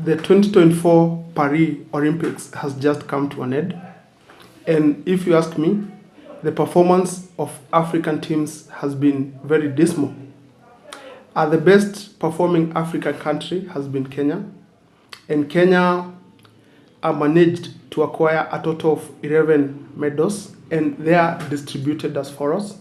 The 2024 Paris Olympics has just come to an end. And if you ask me, the performance of African teams has been very dismal. The best performing African country has been Kenya. And Kenya managed to acquire a total of 11 medals, and they are distributed as follows.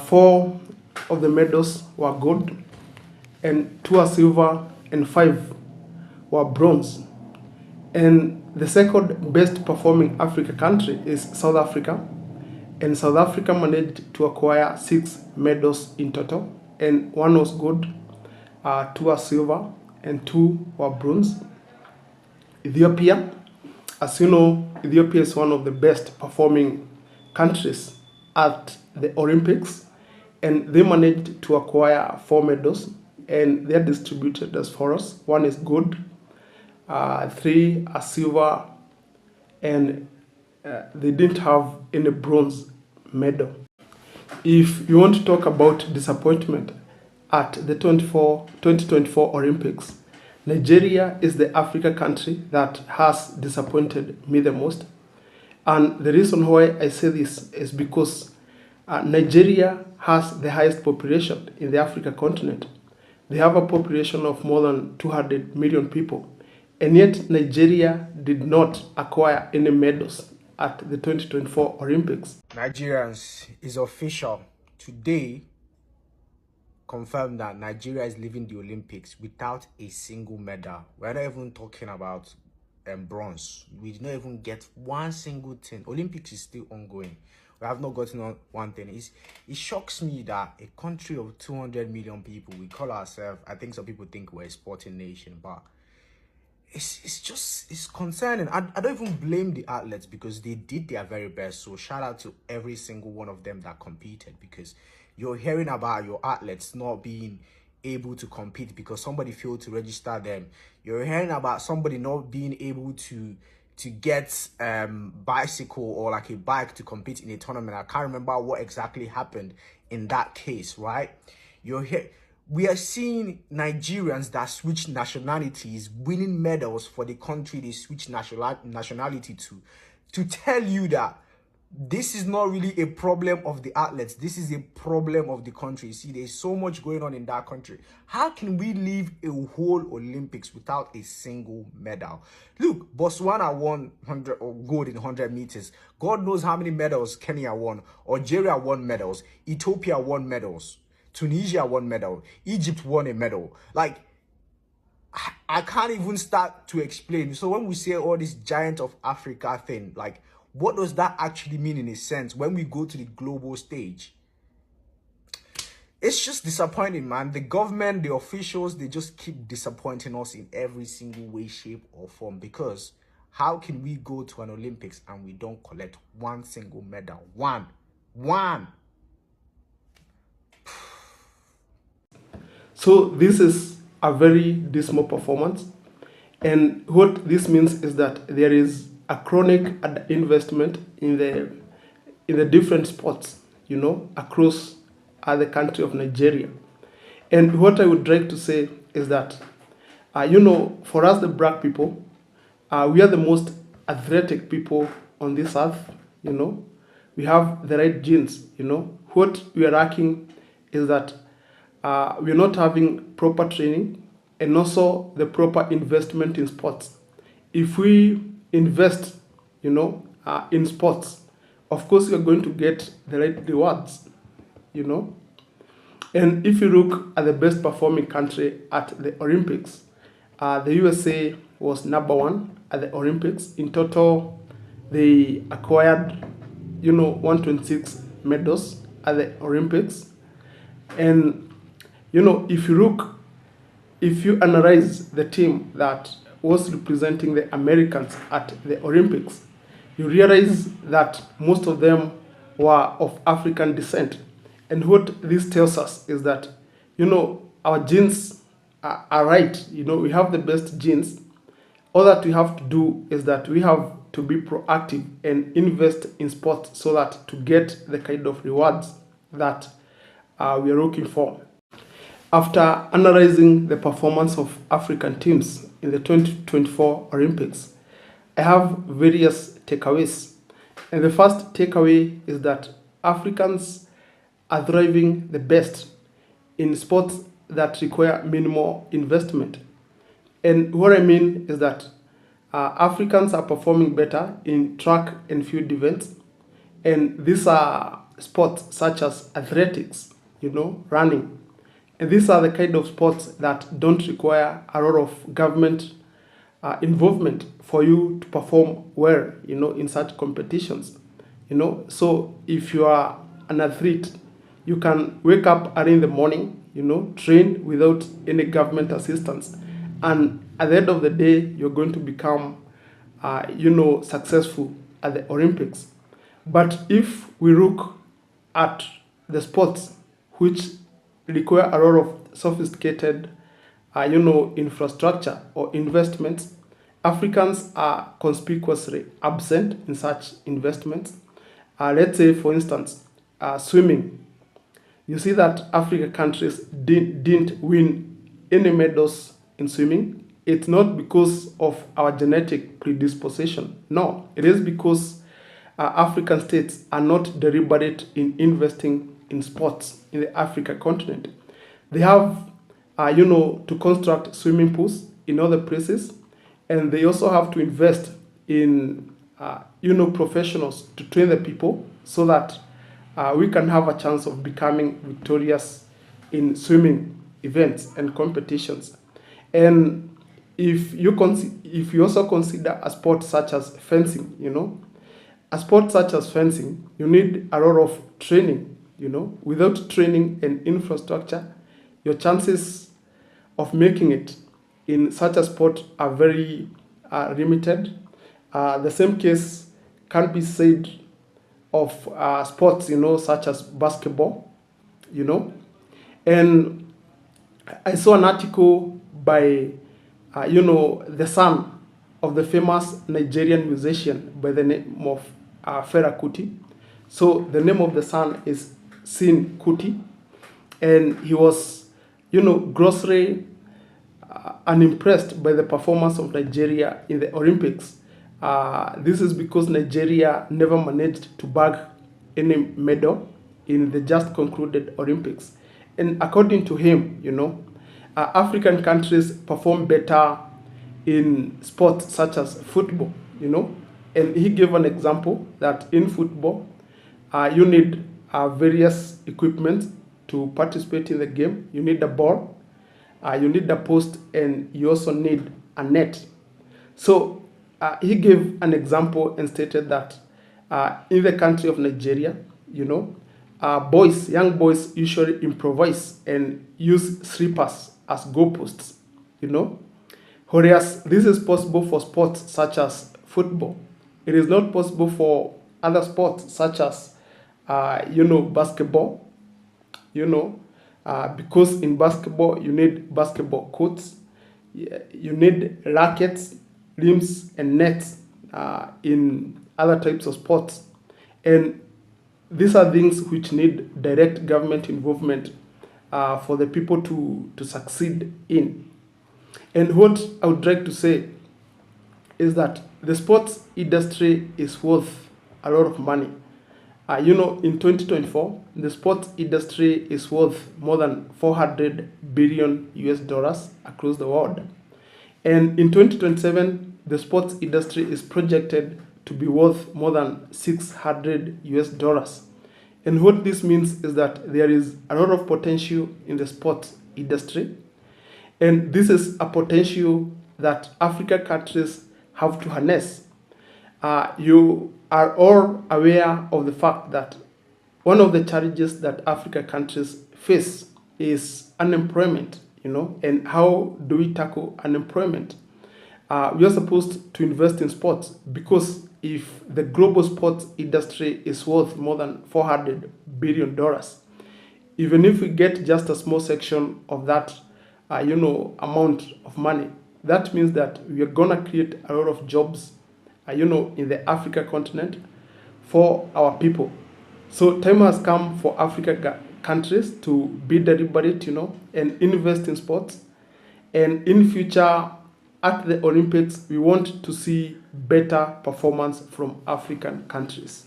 Four of the medals were gold, and two are silver, and five were bronze. And the second best performing African country is South Africa. And South Africa managed to acquire 6 medals in total, and one was gold, two are silver, and two were bronze. Ethiopia, as you know, Ethiopia is one of the best performing countries at the Olympics, and they managed to acquire 4 medals, and they're distributed as follows. One is gold, 3 are silver, and they didn't have any bronze medal. If you want to talk about disappointment at the 2024 Olympics, Nigeria is the Africa country that has disappointed me the most. And the reason why I say this is because Nigeria has the highest population in the Africa continent. They have a population of more than 200 million people. And yet Nigeria did not acquire any medals at the 2024 Olympics. Nigerians, is official. Today, confirmed that Nigeria is leaving the Olympics without a single medal. We're not even talking about bronze. We did not even get one single thing. Olympics is still ongoing. We have not gotten on one thing. It shocks me that a country of 200 million people, we call ourselves, I think some people think we're a sporting nation, but it's concerning. I don't even blame the athletes because they did their very best. So shout out to every single one of them that competed, because you're hearing about your athletes not being able to compete because somebody failed to register them. You're hearing about somebody not being able to get bicycle or like a bike to compete in a tournament. I can't remember what exactly happened in that case, right? We are seeing Nigerians that switch nationalities winning medals for the country they switch nationality to tell you that this is not really a problem of the athletes. This is a problem of the country. See, there's so much going on in that country. How can we leave a whole Olympics without a single medal? Look, Botswana won 100 or gold in 100 meters. God knows how many medals Kenya won. Algeria won medals. Ethiopia won medals. Tunisia won medal. Egypt won a medal. Like, I can't even start to explain. So when we say all this giant of Africa thing, like, what does that actually mean in a sense when we go to the global stage? It's just disappointing, man. The government, the officials, they just keep disappointing us in every single way, shape, or form. Because how can we go to an Olympics and we don't collect one single medal? One. So this is a very dismal performance. And what this means is that there is a chronic investment in the different sports, across the country of Nigeria. And what I would like to say is that, for us, the black people, we are the most athletic people on this earth, We have the right genes, What we are lacking is that we are not having proper training and also the proper investment in sports. If we invest, in sports, of course you're going to get the right rewards, And if you look at the best performing country at the Olympics, the USA was number 1 at the Olympics. In total, they acquired, 126 medals at the Olympics. And, if you analyze the team that was representing the Americans at the Olympics, you realize that most of them were of African descent. And what this tells us is that, our genes are right. We have the best genes. All that we have to do is that we have to be proactive and invest in sports so that to get the kind of rewards that we are looking for. After analyzing the performance of African teams in the 2024 Olympics, I have various takeaways. And the first takeaway is that Africans are thriving the best in sports that require minimal investment. And what I mean is that Africans are performing better in track and field events. And these are sports such as athletics, running. And these are the kind of sports that don't require a lot of government involvement for you to perform well, in such competitions. So if you are an athlete, you can wake up early in the morning, train without any government assistance. And at the end of the day, you're going to become, successful at the Olympics. But if we look at the sports which require a lot of sophisticated, infrastructure or investments, Africans are conspicuously absent in such investments. Let's say, for instance, swimming. You see that African countries didn't win any medals in swimming. It's not because of our genetic predisposition. No, it is because African states are not deliberate in investing in sports in the Africa continent. They have, to construct swimming pools in other places, and they also have to invest in, professionals to train the people so that we can have a chance of becoming victorious in swimming events and competitions. And if you also consider a sport such as fencing, a sport such as fencing, you need a lot of training. Without training and infrastructure, your chances of making it in such a sport are very limited. The same case can be said of sports, such as basketball, And I saw an article by, the son of the famous Nigerian musician by the name of Fela Kuti. So the name of the son is Seun Kuti, and he was, grossly unimpressed by the performance of Nigeria in the Olympics. This is because Nigeria never managed to bag any medal in the just concluded Olympics. And according to him, African countries perform better in sports such as football, And he gave an example that in football, you need various equipment to participate in the game. You need the ball, you need the post, and you also need a net. So he gave an example and stated that in the country of Nigeria, young boys usually improvise and use slippers as goalposts, Whereas this is possible for sports such as football. It is not possible for other sports such as, basketball, because in basketball you need basketball courts, you need rackets, rims, and nets in other types of sports. And these are things which need direct government involvement for the people to succeed in. And what I would like to say is that the sports industry is worth a lot of money. In 2024, the sports industry is worth more than 400 billion US dollars across the world. And in 2027, the sports industry is projected to be worth more than 600 US dollars. And what this means is that there is a lot of potential in the sports industry. And this is a potential that African countries have to harness. You are all aware of the fact that one of the challenges that African countries face is unemployment, and how do we tackle unemployment? We are supposed to invest in sports because if the global sports industry is worth more than $400 billion, even if we get just a small section of that, amount of money, that means that we are gonna create a lot of jobs, in the Africa continent for our people. So time has come for Africa countries to be deliberate, and invest in sports. And in future, at the Olympics, we want to see better performance from African countries.